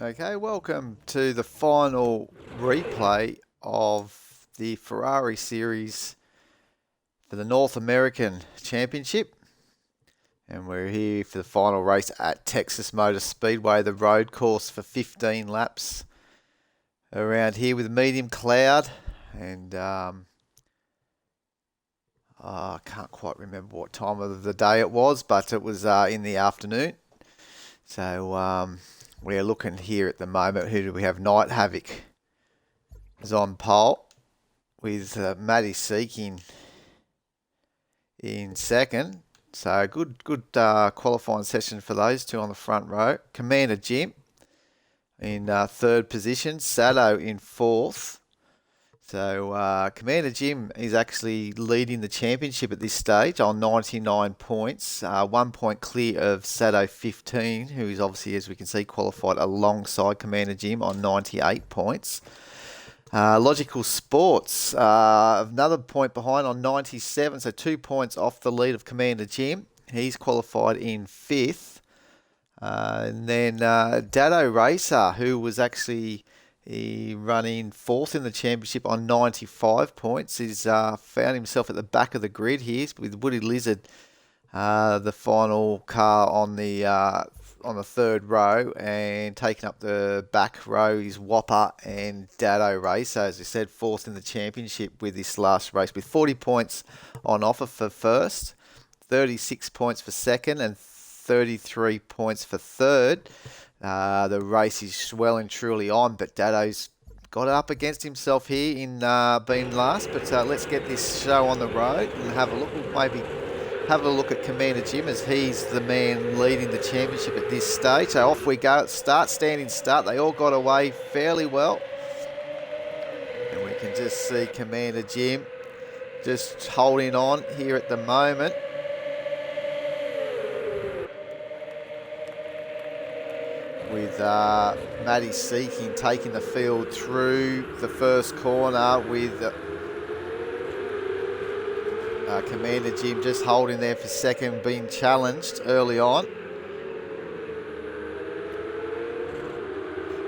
Okay, welcome to the final replay of the Ferrari series for the North American Championship. And we're here for the final race at Texas Motor Speedway, the road course for 15 laps around here with medium cloud. And I can't quite remember what time of the day it was, but it was in the afternoon. So we're looking here at the moment. Who do we have? Night Havoc is on pole with Matty Seeking in second. So good qualifying session for those two on the front row. Commander Jim in third position. Sado in fourth. So Commander Jim is actually leading the championship at this stage on 99 points. 1 point clear of Sado 15, who is obviously, as we can see, qualified alongside Commander Jim on 98 points. Logical Sports, another point behind on 97, so 2 points off the lead of Commander Jim. He's qualified in fifth. And then Dado Racer, who was actually running fourth in the championship on 95 points, is found himself at the back of the grid here with Woody Lizard, the final car on the third row, and taking up the back row is Whopper and Dado Racer, as I said, fourth in the championship with this last race, with 40 points on offer for first, 36 points for second, and 33 points for third. The race is well and truly on, but Dado's got it up against himself here in being last. But let's get this show on the road and have a look. We'll maybe have a look at Commander Jim, as he's the man leading the championship at this stage. So off we go. Standing start. They all got away fairly well. And we can just see Commander Jim just holding on here at the moment. With Matty Seeking taking the field through the first corner, with Commander Jim just holding there for second, being challenged early on.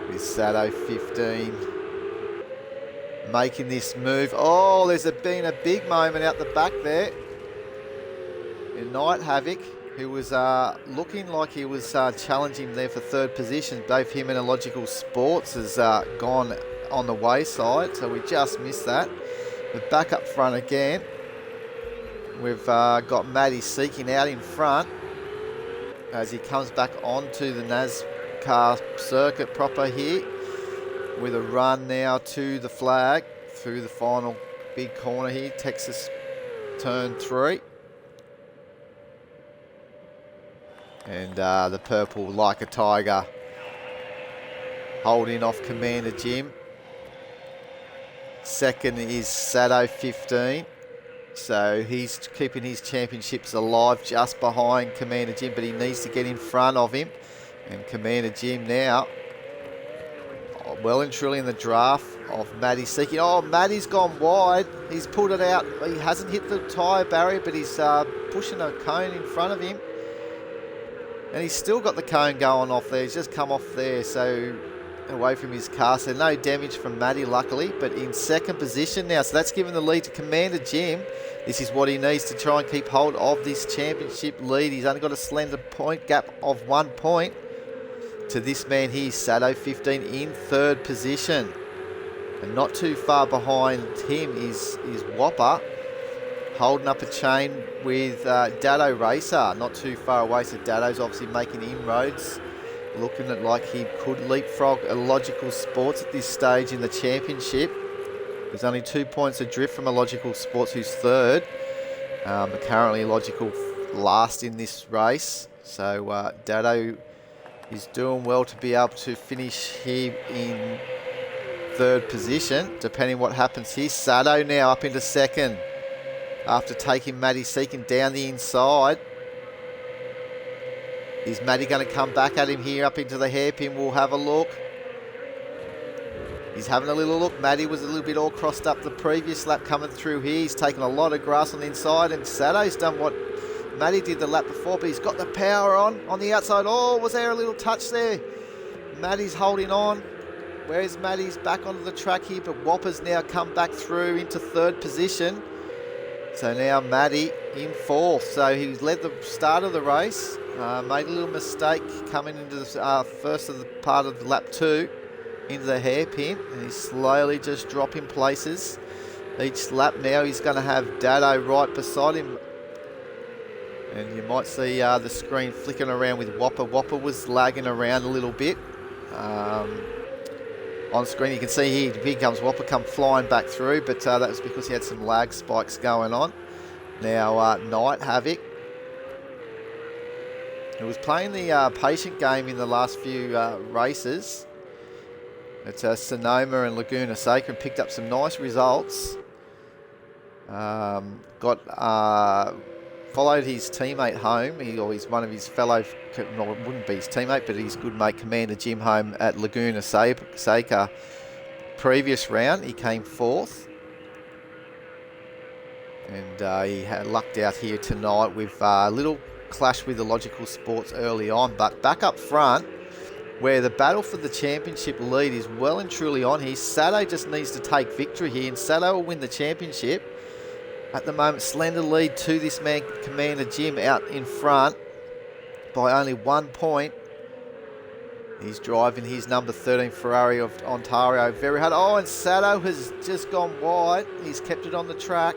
With Sado 15 making this move. Oh, there's been a big moment out the back there. And Night Havoc, who was looking like he was challenging there for third position. Both him and Logical Sports has gone on the wayside, so we just missed that. But back up front again, we've got Matty Seeking out in front as he comes back onto the NASCAR circuit proper here, with a run now to the flag through the final big corner here, Texas turn 3. And the purple, like a tiger, holding off Commander Jim. Second is Sado 15. So he's keeping his championships alive just behind Commander Jim, but he needs to get in front of him. And Commander Jim now, well and truly in the draft of Matty Seeking. Oh, Matty's gone wide. He's pulled it out. He hasn't hit the tyre barrier, but he's pushing a cone in front of him. And he's still got the cone going off there. He's just come off there, so away from his car. So no damage from Matty, luckily, but in second position now. So that's given the lead to Commander Jim. This is what he needs to try and keep hold of this championship lead. He's only got a slender point gap of 1 point to this man here, Sado 15, in third position. And not too far behind him is Whopper, holding up a chain with Dado Racer, not too far away. So Dado's obviously making inroads, looking at like he could leapfrog a Logical Sports at this stage in the championship. There's only 2 points adrift from a Logical Sports, who's third. Currently Logical last in this race. So Dado is doing well to be able to finish here in third position, depending what happens here. Sado now up into second, after taking Matty Seeking down the inside. Is Matty going to come back at him here up into the hairpin? We'll have a look. He's having a little look. Matty was a little bit all crossed up the previous lap coming through here. He's taken a lot of grass on the inside, and Sado's done what Matty did the lap before, but he's got the power on the outside. Oh, was there a little touch there? Maddie's holding on. Where's Maddie's back onto the track here, but Whopper's now come back through into third position. So now Maddie in fourth. So he led the start of the race. Made a little mistake coming into the first of the part of lap 2 into the hairpin. And he's slowly just dropping places. Each lap now he's going to have Dado right beside him. And you might see the screen flicking around with Whopper. Whopper was lagging around a little bit. On screen you can see here comes Whopper come flying back through, but that was because he had some lag spikes going on. Now Night Havoc, who was playing the patient game in the last few races at Sonoma and Laguna Seca, and picked up some nice results. Followed his teammate home. He's one of his fellow, well, it wouldn't be his teammate, but his good mate Commander Jim home at Laguna Seca. Previous round, he came fourth. And he had lucked out here tonight with a little clash with the Logical Sports early on. But back up front, where the battle for the championship lead is well and truly on here. Sato just needs to take victory here, and Sato will win the championship. At the moment, slender lead to this man, Commander Jim, out in front by only 1 point. He's driving his number 13 Ferrari of Ontario very hard. Oh, and Sato has just gone wide. He's kept it on the track.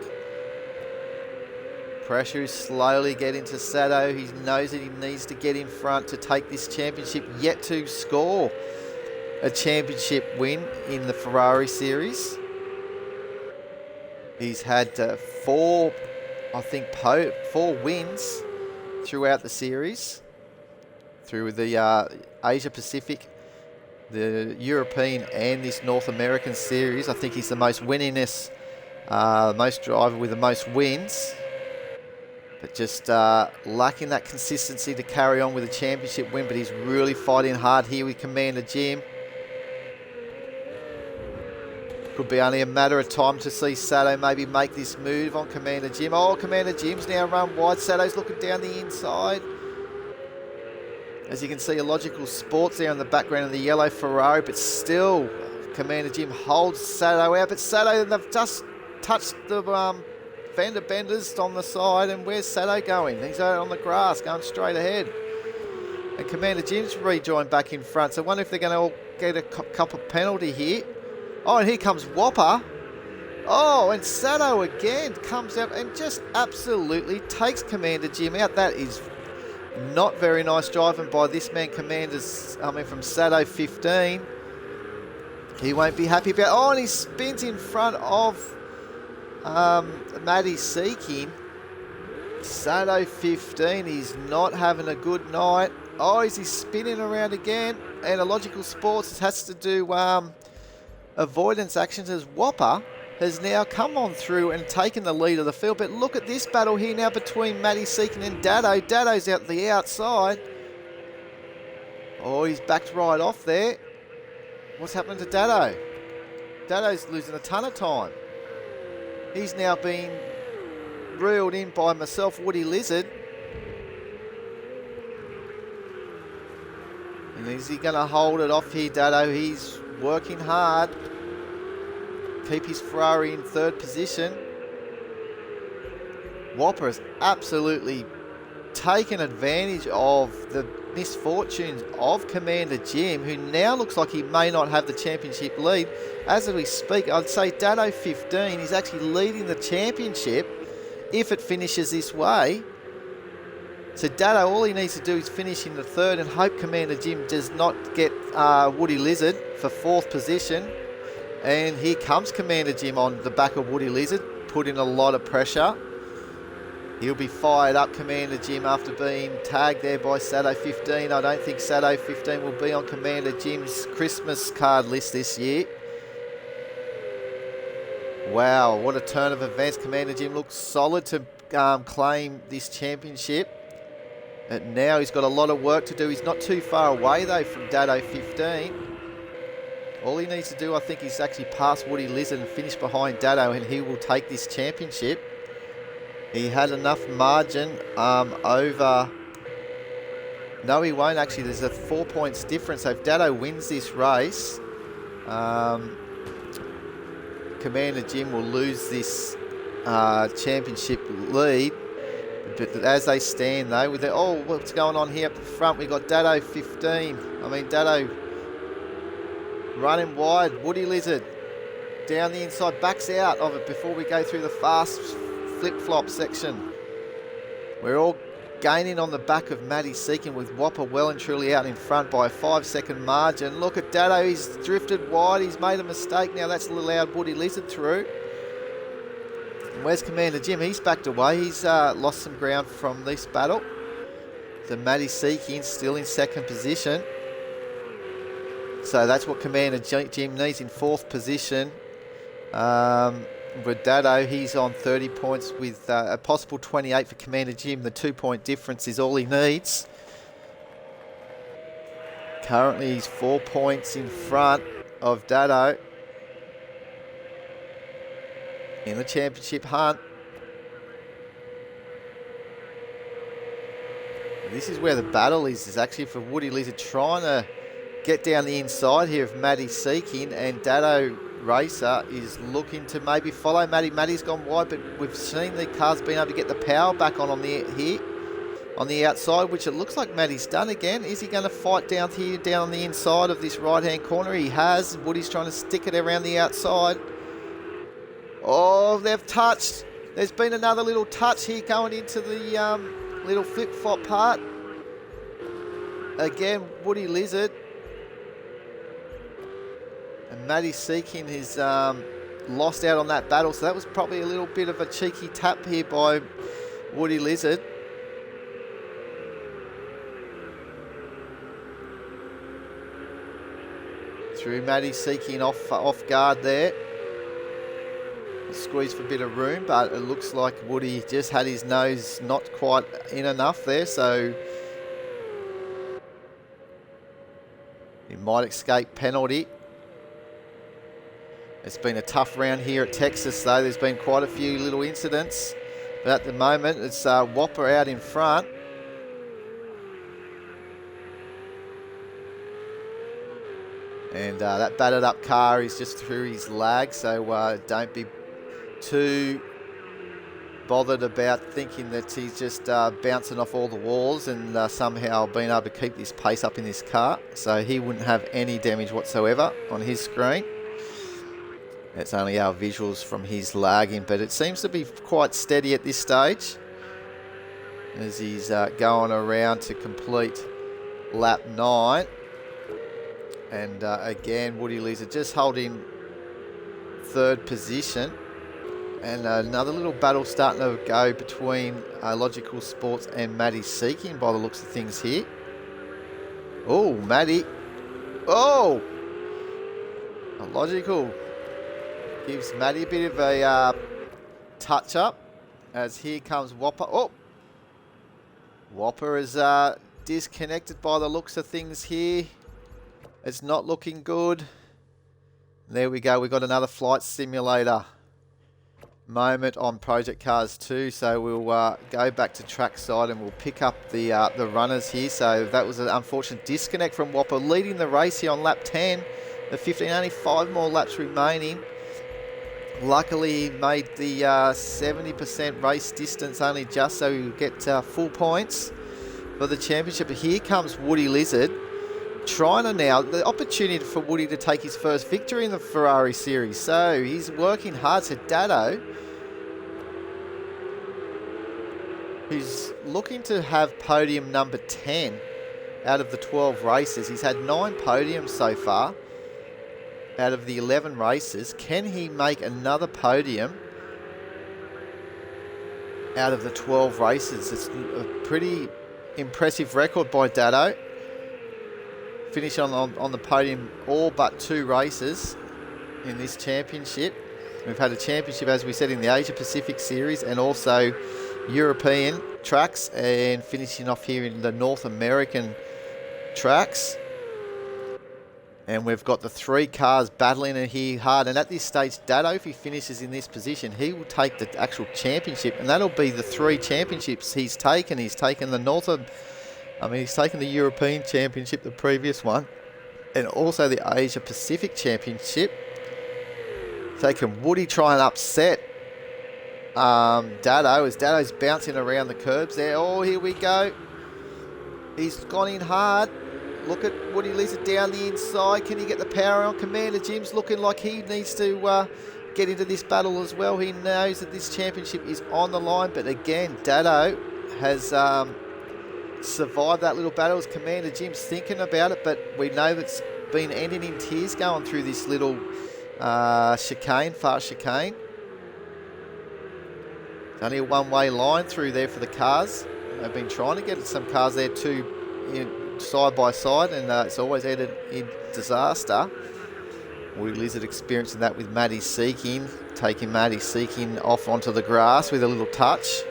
Pressure is slowly getting to Sato. He knows that he needs to get in front to take this championship, yet to score a championship win in the Ferrari series. He's had four wins throughout the series, through the Asia Pacific, the European and this North American series. I think he's the most winningest, most driver with the most wins, but just lacking that consistency to carry on with a championship win. But he's really fighting hard here with Commander Jim. Could be only a matter of time to see Sato maybe make this move on Commander Jim. Oh, Commander Jim's now run wide. Sato's looking down the inside. As you can see, a Logical Sports there in the background of the yellow Ferrari, but still Commander Jim holds Sato out. But Sato, they've just touched the fender benders on the side, and where's Sato going? He's out on the grass, going straight ahead. And Commander Jim's rejoined back in front, so I wonder if they're going to all get a couple penalty here. Oh, and here comes Whopper. Oh, and Sato again comes out and just absolutely takes Commander Jim out. That is not very nice driving by this man, from Sato 15. He won't be happy about. Oh, and he spins in front of Maddie Seeking. Sato 15, he's not having a good night. Oh, is he spinning around again? And a Logical Sports has to do avoidance actions, as Whopper has now come on through and taken the lead of the field. But look at this battle here now between Maddie Seeking and Dado. Dado's out the outside. Oh, he's backed right off there. What's happening to Dado? Dado's losing a ton of time. He's now being reeled in by myself, Woody Lizard. And is he going to hold it off here, Dado? He's working hard. Keep his Ferrari in third position. Whopper has absolutely taken advantage of the misfortunes of Commander Jim, who now looks like he may not have the championship lead. As we speak, I'd say Dado 15 is actually leading the championship if it finishes this way. So Dado, all he needs to do is finish in the third and hope Commander Jim does not get Woody Lizard for fourth position. And here comes Commander Jim on the back of Woody Lizard, putting a lot of pressure. He'll be fired up, Commander Jim, after being tagged there by Sato 15. I don't think Sato 15 will be on Commander Jim's Christmas card list this year. Wow, what a turn of events. Commander Jim looks solid to claim this championship. And now he's got a lot of work to do. He's not too far away, though, from Dado 15. All he needs to do, I think, is actually pass Woody Lizard and finish behind Dado, and he will take this championship. He had enough margin over No, he won't actually. There's a 4 points difference. So if Dado wins this race, Commander Jim will lose this championship lead. But as they stand though, with what's going on here up the front? We've got Dado 15. I mean, Dado running wide. Woody Lizard down the inside, backs out of it before we go through the fast flip-flop section. We're all gaining on the back of Matty Seekin, with Whopper well and truly out in front by a 5-second margin. Look at Dado, he's drifted wide, he's made a mistake. Now that's allowed Woody Lizard through. And where's Commander Jim? He's backed away, he's lost some ground from this battle. So Matty Seekin still in second position. So that's what Commander Jim needs in fourth position. With Dado, he's on 30 points with a possible 28 for Commander Jim. The 2 point difference is all he needs. Currently he's 4 points in front of Dado in the championship hunt. This is where the battle is actually for Woody Lizard, trying to get down the inside here of Matty Seekin, and Dado Racer is looking to maybe follow Matty. Matty's gone wide, but we've seen the cars being able to get the power back on the outside, which it looks like Matty's done again. Is he going to fight down here, down on the inside of this right-hand corner? He has. Woody's trying to stick it around the outside. Oh, they've touched. There's been another little touch here going into the little flip-flop part. Again, Woody Lizard. And Matty Seekin has lost out on that battle, so that was probably a little bit of a cheeky tap here by Woody Lizard. Through Matty Seekin off guard there. Squeeze for a bit of room, but it looks like Woody just had his nose not quite in enough there, so he might escape penalty. It's been a tough round here at Texas though. There's been quite a few little incidents. But at the moment, it's Whopper out in front. And that battered up car is just through his lag. So don't be too bothered about thinking that he's just bouncing off all the walls and somehow being able to keep this pace up in this car. So he wouldn't have any damage whatsoever on his screen. It's only our visuals from his lagging, but it seems to be quite steady at this stage as he's going around to complete lap 9. And again, Woody Lizard just holding third position. And another little battle starting to go between Logical Sports and Matty Seekin by the looks of things here. Oh, Matty. Oh! Logical gives Matty a bit of a touch up as here comes Whopper. Oh! Whopper is disconnected by the looks of things here. It's not looking good. There we go. We've got another flight simulator moment on Project Cars 2. So we'll go back to trackside and we'll pick up the runners here. So that was an unfortunate disconnect from Whopper, leading the race here on lap 10. The 15, only 5 more laps remaining. Luckily, he made the 70% race distance only just, so he'll get full points for the championship. But here comes Woody Lizard, trying to now, the opportunity for Woody to take his first victory in the Ferrari series. So he's working hard. So Dado, who's looking to have podium number 10 out of the 12 races. He's had 9 podiums so far out of the 11 races. Can he make another podium out of the 12 races? It's a pretty impressive record by Dado. Finish on the podium all but 2 races in this championship. We've had a championship, as we said, in the Asia Pacific Series and also European tracks, and finishing off here in the North American tracks. And we've got the 3 cars battling in here hard. And at this stage, Dado, if he finishes in this position, he will take the actual championship. And that'll be the 3 championships he's taken. He's taken the North I mean, he's taken the European Championship, the previous one, and also the Asia Pacific Championship. So can Woody try and upset Dado, as Dado's bouncing around the curbs there. Oh, here we go. He's gone in hard. Look at Woody Lizard down the inside. Can he get the power on? Commander Jim's looking like he needs to get into this battle as well. He knows that this championship is on the line. But again, Dado has survived that little battle. As Commander Jim's thinking about it. But we know that's been ending in tears going through this little chicane, fast chicane. There's only a one-way line through there for the cars. They've been trying to get some cars there too, side by side, and it's always ended in disaster. Woody Lizard experiencing that with Maddie Seeking, taking Maddie Seeking off onto the grass with a little touch.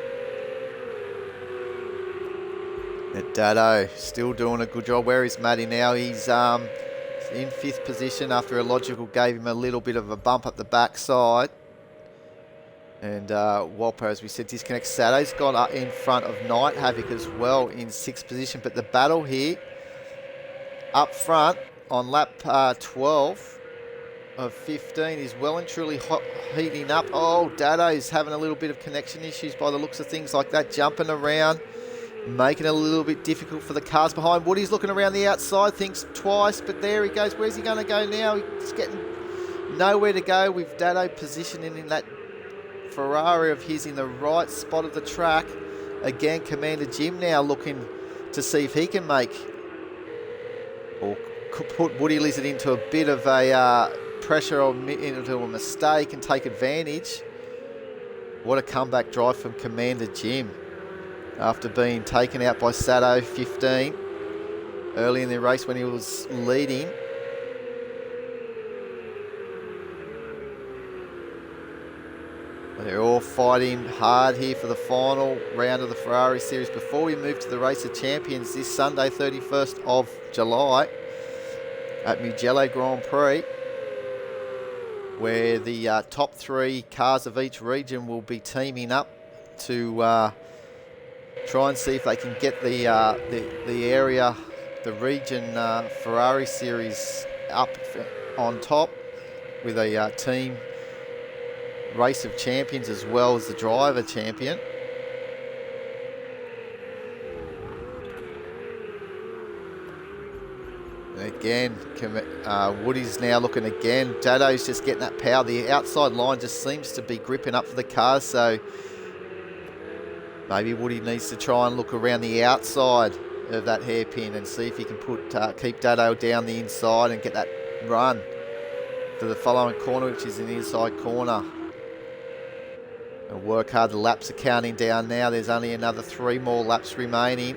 Dado still doing a good job. Where is Maddie now? He's in 5th position after Illogical gave him a little bit of a bump up the backside. And Walpo, as we said, disconnects. Sado's gone up in front of Night Havoc as well in 6th position. But the battle here up front on lap 12 of 15 is well and truly heating up. Oh, Dado's having a little bit of connection issues by the looks of things like that. Jumping around, making it a little bit difficult for the cars behind. Woody's looking around the outside, thinks twice, but there he goes. Where's he going to go now? He's getting nowhere to go with Dado positioning in that Ferrari of his in the right spot of the track. Again, Commander Jim now looking to see if he can make or put Woody Lizard into a bit of a pressure or into a mistake and take advantage. What a comeback drive from Commander Jim after being taken out by Sado 15 early in the race when he was leading. They're all fighting hard here for the final round of the Ferrari Series before we move to the Race of Champions this Sunday, 31st of July at Mugello Grand Prix, where the top 3 cars of each region will be teaming up to try and see if they can get the area, the region Ferrari Series up on top with a team Race of Champions as well as the driver champion. And again, Woody's now looking again. Dado's just getting that power. The outside line just seems to be gripping up for the cars, so maybe Woody needs to try and look around the outside of that hairpin and see if he can keep Dado down the inside and get that run for the following corner, which is an inside corner. And work hard. The laps are counting down now. There's only another 3 more laps remaining.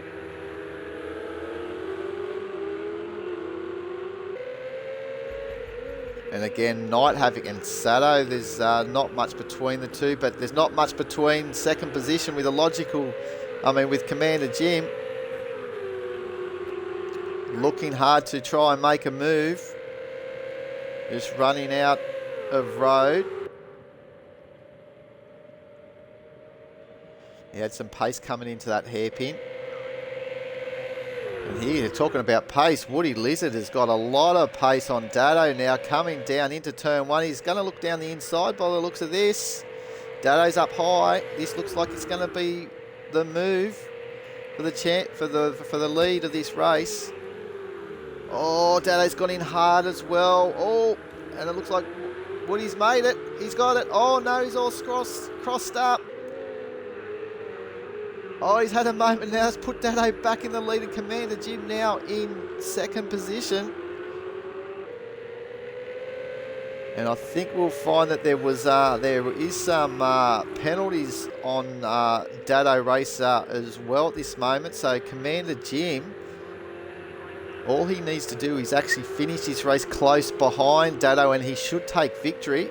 And again, Night Havoc and Sado, there's not much between the two, but there's not much between second position with with Commander Jim looking hard to try and make a move. Just running out of road. He had some pace coming into that hairpin. And here, talking about pace, Woody Lizard has got a lot of pace on Dado now, coming down into turn 1. He's going to look down the inside by the looks of this. Dado's up high. This looks like it's going to be the move for the lead of this race. Oh, Dado's gone in hard as well. Oh, and it looks like Woody's made it. He's got it. Oh no, he's all crossed up. Oh, he's had a moment now. Let's put Dado back in the lead, and Commander Jim now in second position. And I think we'll find that there is some penalties on Dado Racer as well at this moment. So Commander Jim, all he needs to do is actually finish this race close behind Dado, and he should take victory.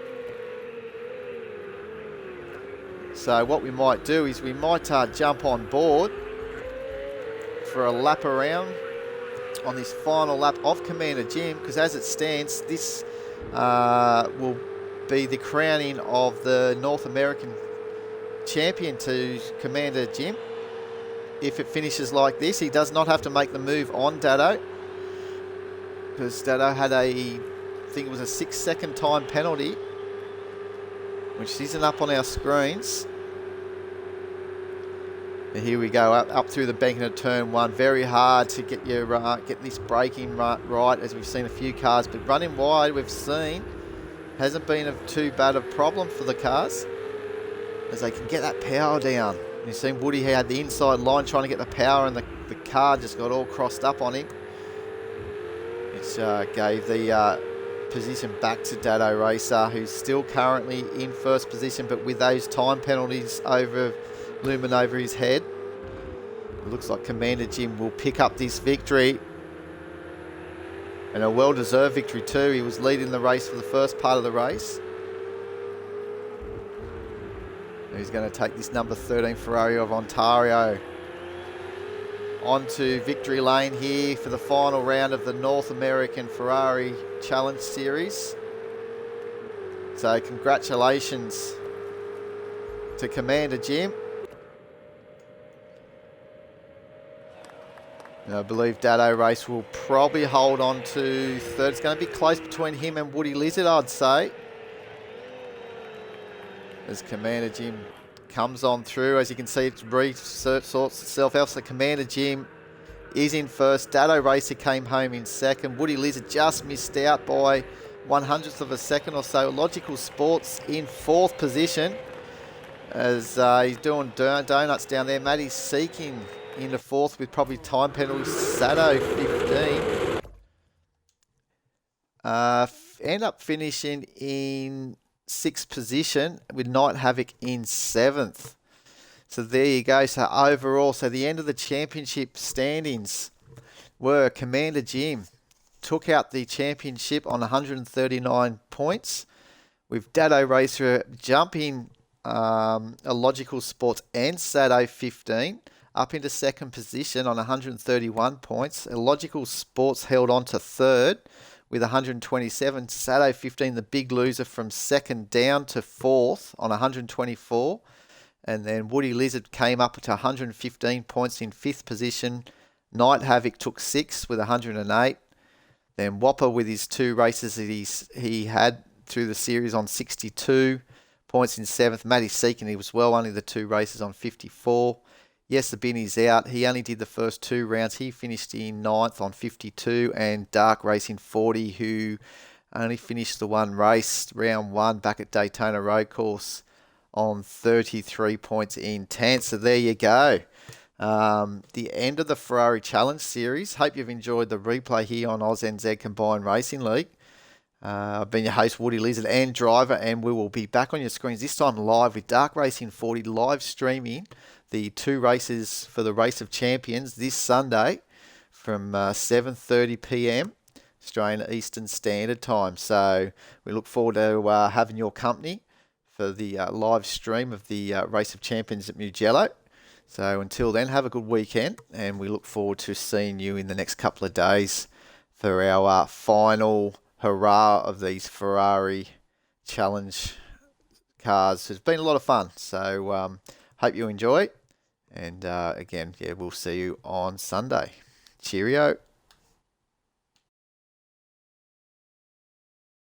So what we might do is we might jump on board for a lap around on this final lap of Commander Jim, because as it stands, this will be the crowning of the North American champion to Commander Jim. if it finishes like this. He does not have to make the move on Dado, because Dado had I think it was a 6-second time penalty, which isn't up on our screens. And here we go, up through the bank into turn one. Very hard to get your get this braking right, as we've seen a few cars. But running wide, we've seen, hasn't been too bad a problem for the cars, as they can get that power down. And you've seen Woody had the inside line trying to get the power, and the car just got all crossed up on him. Which gave the position back to Dado Racer, who's still currently in first position, but with those time penalties looming over his head, it looks like Commander Jim will pick up this victory, and a well-deserved victory too. He was leading the race for the first part of the race. He's going to take this number 13 Ferrari of Ontario onto victory lane here for the final round of the North American Ferrari Challenge Series. So congratulations to Commander Jim. And I believe Dado Race will probably hold on to third. It's going to be close between him and Woody Lizard, I'd say, as Commander Jim comes on through. As you can see, it sorts itself out. So Commander Jim is in first. Dado Racer came home in second. Woody Lizard just missed out by 1/100th of a second or so. Logical Sports in fourth position, as he's doing donuts down there. Matty's seeking into fourth with probably time penalties. Sado 15. End up finishing in sixth position with Night Havoc in seventh. So there you go. So overall, so the end of the championship standings were Commander Jim took out the championship on 139 points, with Dado Racer jumping a Logical Sports and Sado 15 up into second position on 131 points. Logical Sports held on to third with 127. Sado 15, the big loser, from second down to fourth on 124. And then Woody Lizard came up to 115 points in fifth position. Night Havoc took sixth with 108. Then Whopper, with his two races that he had through the series, on 62 points in seventh. Matty Seekin, he was well, only the two races, on 54. Yes, the Binny's out. He only did the first two rounds. He finished in ninth on 52. And Dark Racing 40, who only finished the one race, round one, back at Daytona Road Course, on 33 points in 10th. So there you go. The end of the Ferrari Challenge Series. Hope you've enjoyed the replay here on ANZCRL Combined Racing League. I've been your host, Woody Lizard, and driver, and we will be back on your screens this time live with Dark Racing 40 live streaming the two races for the Race of Champions this Sunday from 7:30 p.m. Australian Eastern Standard Time. So we look forward to having your company for the live stream of the Race of Champions at Mugello. So until then, have a good weekend, and we look forward to seeing you in the next couple of days for our final hurrah of these Ferrari Challenge cars. It's been a lot of fun, so hope you enjoy. And again, yeah, we'll see you on Sunday. Cheerio.